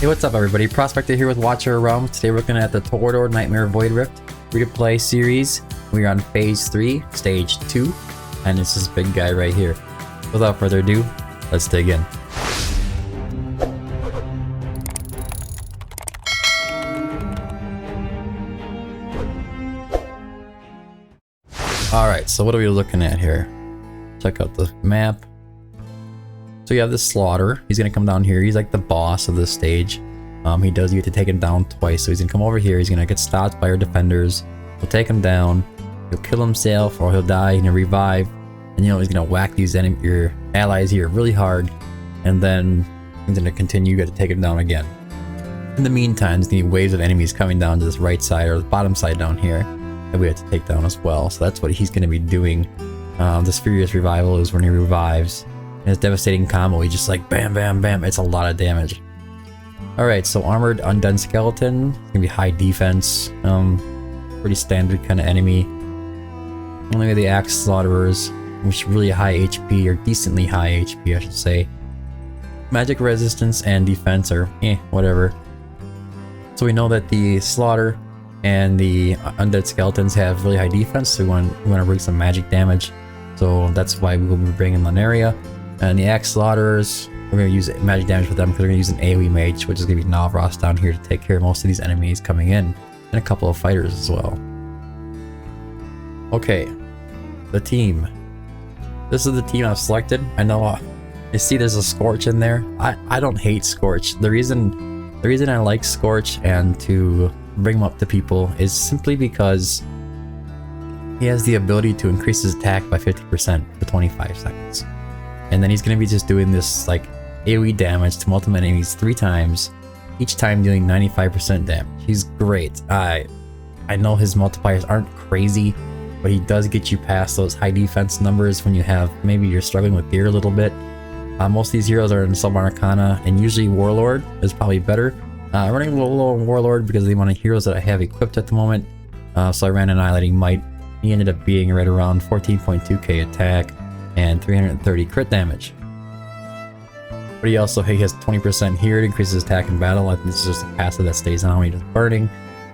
Hey, what's up everybody? Prospector here with Watcher Realm. Today we're looking at the Torodor Nightmare Void Rift free-to-play series. We're on Phase 3, Stage 2, and it's this big guy right here. Without further ado, let's dig in. Alright, so what are we looking at here? Check out the map. So you have this Slaughter. He's gonna come down here. He's like the boss of this stage. He does get to take him down twice. So he's gonna come over here. He's gonna get stopped by our defenders. He'll take him down. He'll kill himself, or he'll die and he'll revive. And you know he's gonna whack these your allies here really hard. And then he's gonna continue. You got to take him down again. In the meantime, there's gonna be waves of enemies coming down to this right side or the bottom side down here that we have to take down as well. So that's what he's gonna be doing. This Furious Revival is when he revives. And his devastating combo, he just like bam, bam, bam. It's a lot of damage. Alright, so Armored Undead Skeleton. It's gonna be high defense. Pretty standard kind of enemy. Only with the Axe Slaughterers, which are really high HP, or decently high HP, I should say. Magic resistance and defense are whatever. So we know that the Slaughter and the Undead Skeletons have really high defense, so we want to bring some magic damage. So that's why we will be bringing Lunaria. And the Axe Slaughterers, we're going to use magic damage with them because we're going to use an AoE mage, which is going to be Navros down here to take care of most of these enemies coming in. And a couple of fighters as well. Okay, the team. This is the team I've selected. I know you see there's a Scorch in there. I don't hate Scorch. The reason I like Scorch and to bring him up to people is simply because he has the ability to increase his attack by 50% for 25 seconds. And then he's going to be just doing this like AoE damage to multiple enemies 3 times, each time dealing 95% damage. He's great. I know his multipliers aren't crazy, but he does get you past those high defense numbers when you have, maybe you're struggling with gear a little bit. Most of these heroes are in Sublime Arcana, and usually Warlord is probably better. I'm running a little low on Warlord because the amount of heroes that I have equipped at the moment. So I ran Annihilating Might. He ended up being right around 14.2k attack and 330 crit damage. But he has 20% here. It increases attack in battle. I think this is just a passive that stays on when he's just burning.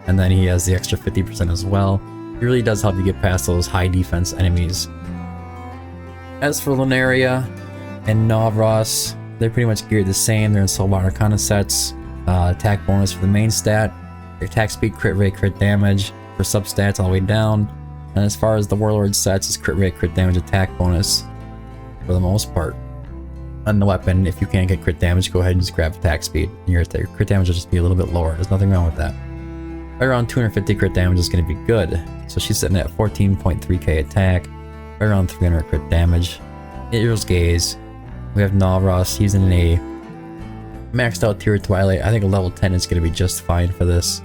And then he has the extra 50% as well. It really does help you get past those high defense enemies. As for Lunaria and Navros, they're pretty much geared the same. They're in Soulbound Arcana sets. Attack bonus for the main stat. Their attack speed, crit rate, crit damage for substats all the way down. And as far as the Warlord sets, it's crit rate, crit damage, attack bonus for the most part. On the weapon, if you can't get crit damage, go ahead and just grab attack speed. Your crit damage will just be a little bit lower. There's nothing wrong with that. Right around 250 crit damage is going to be good. So she's sitting at 14.3k attack, right around 300 crit damage. Hero's Gaze. We have Navros. He's in a maxed out tier Twilight. I think a level 10 is going to be just fine for this.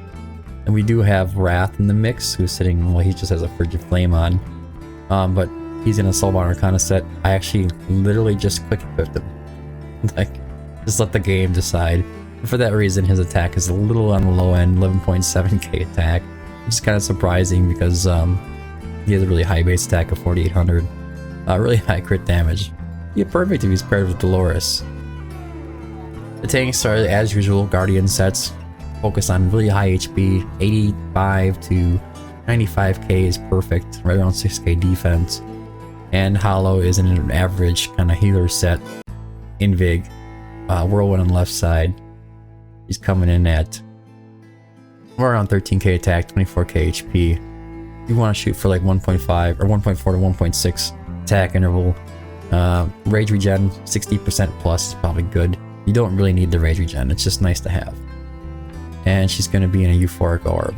And we do have Wrath in the mix, who's sitting, well, he just has a Frigid Flame on. But he's in a Soulbound Arcana set. I actually literally just quick equipped him. Like, just let the game decide. And for that reason, his attack is a little on the low end, 11.7k attack. Which is kind of surprising because he has a really high base attack of 4800. Really high crit damage. Yeah, perfect if he's paired with Dolores. The tanks are, as usual, Guardian sets. Focus on really high HP, 85 to 95k is perfect, right around 6k defense. And Hollow is in an average kind of healer set. Invig, Whirlwind on the left side. He's coming in at around 13k attack, 24k HP. You want to shoot for like 1.5 or 1.4 to 1.6 attack interval. Rage regen, 60% plus is probably good. You don't really need the rage regen, it's just nice to have. And she's going to be in a Euphoric Orb.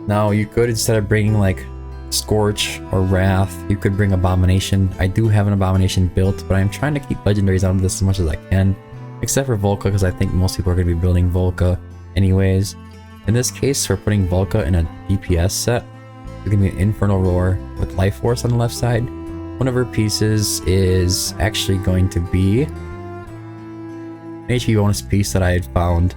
Now you could, instead of bringing like Scorch or Wrath, you could bring Abomination. I do have an Abomination built, but I'm trying to keep legendaries out of this as much as I can. Except for Volca, because I think most people are going to be building Volca anyways. In this case, we're putting Volca in a DPS set. It's going to be an Infernal Roar with Life Force on the left side. One of her pieces is actually going to be HP bonus piece that I had found.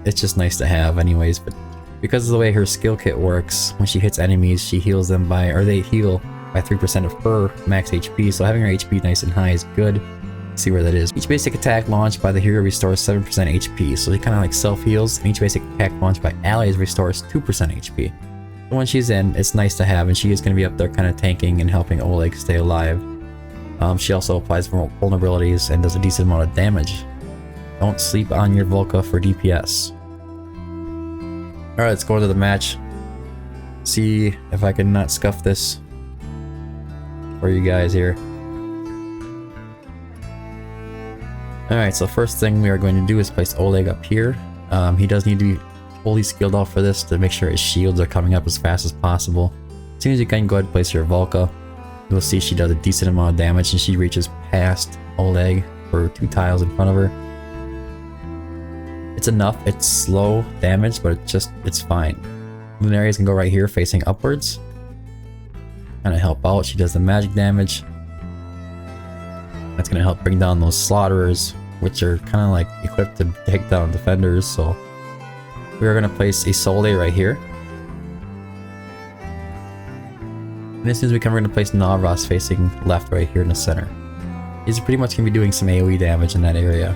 It's just nice to have anyways, but because of the way her skill kit works, when she hits enemies, she heals them by, or they heal by 3% of her max HP, so having her HP nice and high is good. See where that is. Each basic attack launched by the hero restores 7% HP, so he kind of like self-heals, and each basic attack launched by allies restores 2% HP. So when she's in, it's nice to have, and she is going to be up there kind of tanking and helping Oleg stay alive. She also applies vulnerabilities and does a decent amount of damage. Don't sleep on your Volka for DPS. Alright, let's go into the match. See if I can not scuff this for you guys here. Alright, so first thing we are going to do is place Oleg up here. He does need to be fully skilled out for this to make sure his shields are coming up as fast as possible. As soon as you can, go ahead and place your Volka. You'll see she does a decent amount of damage and she reaches past Oleg for 2 tiles in front of her. It's enough, it's slow damage, but it's fine. Lunarias can go right here facing upwards. Kind of help out, she does the magic damage. That's going to help bring down those slaughterers, which are kind of like equipped to take down defenders, so we are going to place a Solde right here. And as soon as we come, we're going to place Navras facing left right here in the center. He's pretty much going to be doing some AoE damage in that area.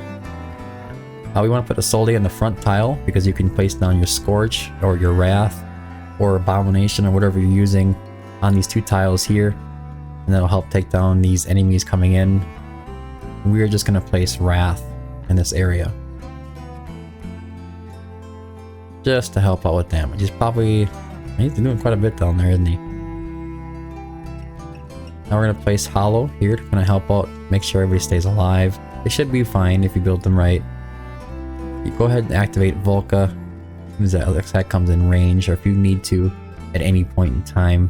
We want to put a Solde in the front tile because you can place down your Scorch or your Wrath or Abomination or whatever you're using on these 2 tiles here, and that'll help take down these enemies coming in. We're just going to place Wrath in this area just to help out with damage. He's doing quite a bit down there, isn't he? Now we're going to place Hollow here to kind of help out, make sure everybody stays alive. They should be fine if you build them right. You go ahead and activate Volka as that attack comes in range, or if you need to at any point in time.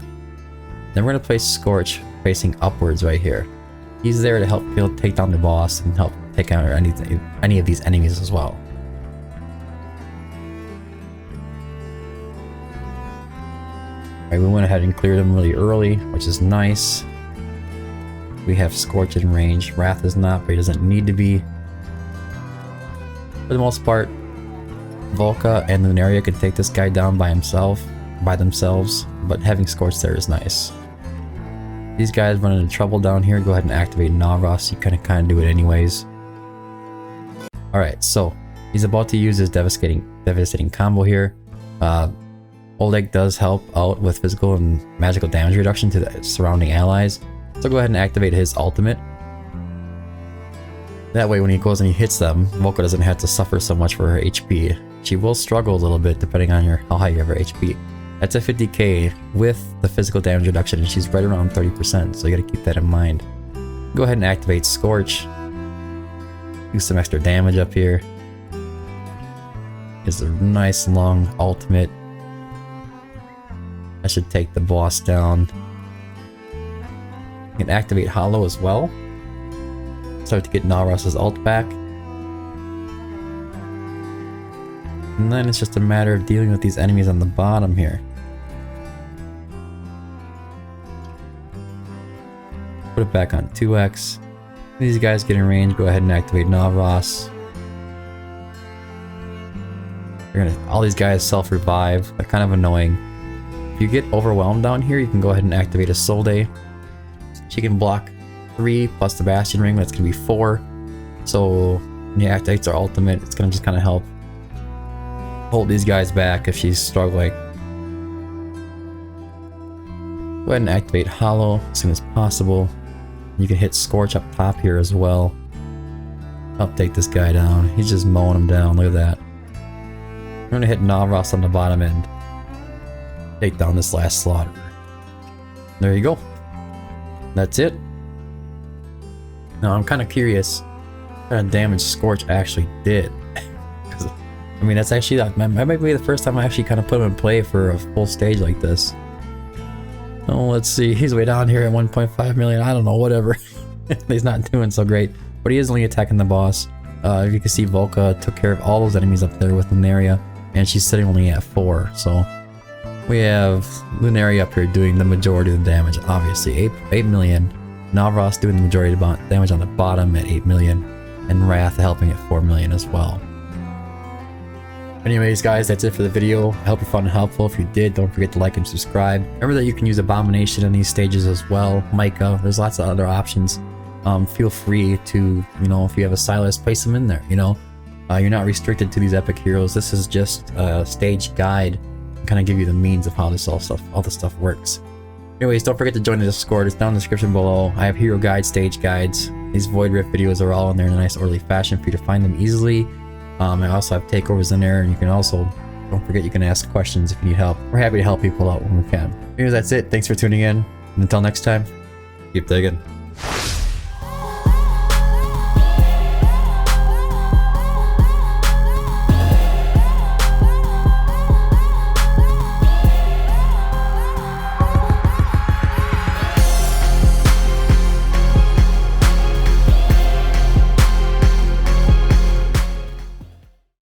Then we're going to place Scorch facing upwards right here. He's there to help take down the boss and help take out any of these enemies as well. Alright, we went ahead and cleared them really early, which is nice. We have Scorch in range. Wrath is not, but he doesn't need to be. For the most part, Volka and Lunaria can take this guy down by themselves, but having Scorch there is nice. These guys run into trouble down here. Go ahead and activate Navras. You kind of do it anyways. Alright, so he's about to use his devastating combo here. Oleg does help out with physical and magical damage reduction to the surrounding allies. So go ahead and activate his ultimate. That way when he goes and he hits them, Volka doesn't have to suffer so much for her HP. She will struggle a little bit depending on how high you have her HP. That's a 50k with the physical damage reduction, and she's right around 30%, so you gotta keep that in mind. Go ahead and activate Scorch. Do some extra damage up here. It's a nice long ultimate. That should take the boss down. You can activate Hollow as well. Start to get Nalras's ult back. And then it's just a matter of dealing with these enemies on the bottom here. Put it back on 2x. These guys get in range, go ahead and activate Navras. All these guys self-revive. They're kind of annoying. If you get overwhelmed down here, you can go ahead and activate a Solde. She can block 3 plus the Bastion Ring, that's going to be 4. So when he activates her ultimate, it's going to just kind of help hold these guys back if she's struggling. Go ahead and activate Hollow as soon as possible. You can hit Scorch up top here as well. Help take this guy down. He's just mowing him down, look at that. I'm going to hit Navras on the bottom end. Take down this last slaughter. There you go. That's it. Now I'm kind of curious what kind of damage Scorch actually did. I mean, that's actually, that might be the first time I actually kind of put him in play for a full stage like this. Oh, let's see. He's way down here at 1.5 million. I don't know, whatever. He's not doing so great, but he is only attacking the boss. You can see Volka took care of all those enemies up there with Lunaria, and she's sitting only at 4. So we have Lunaria up here doing the majority of the damage, obviously. 8 million. Navras doing the majority of the damage on the bottom at 8 million, and Wrath helping at 4 million as well. Anyways guys, that's it for the video. I hope you found it helpful. If you did, don't forget to like and subscribe. Remember that you can use Abomination in these stages as well. Micah, there's lots of other options. feel free to, you know, if you have a Silas, place them in there, you know. You're not restricted to these epic heroes. This is just a stage guide, kind of give you the means of how this all the stuff works. Anyways, don't forget to join the Discord. It's down in the description below. I have hero guides, stage guides. These Void Rift videos are all in there in a nice orderly fashion for you to find them easily. I also have takeovers in there, and you can also, don't forget, you can ask questions if you need help. We're happy to help people out when we can. Anyways, that's it. Thanks for tuning in. And until next time, keep digging.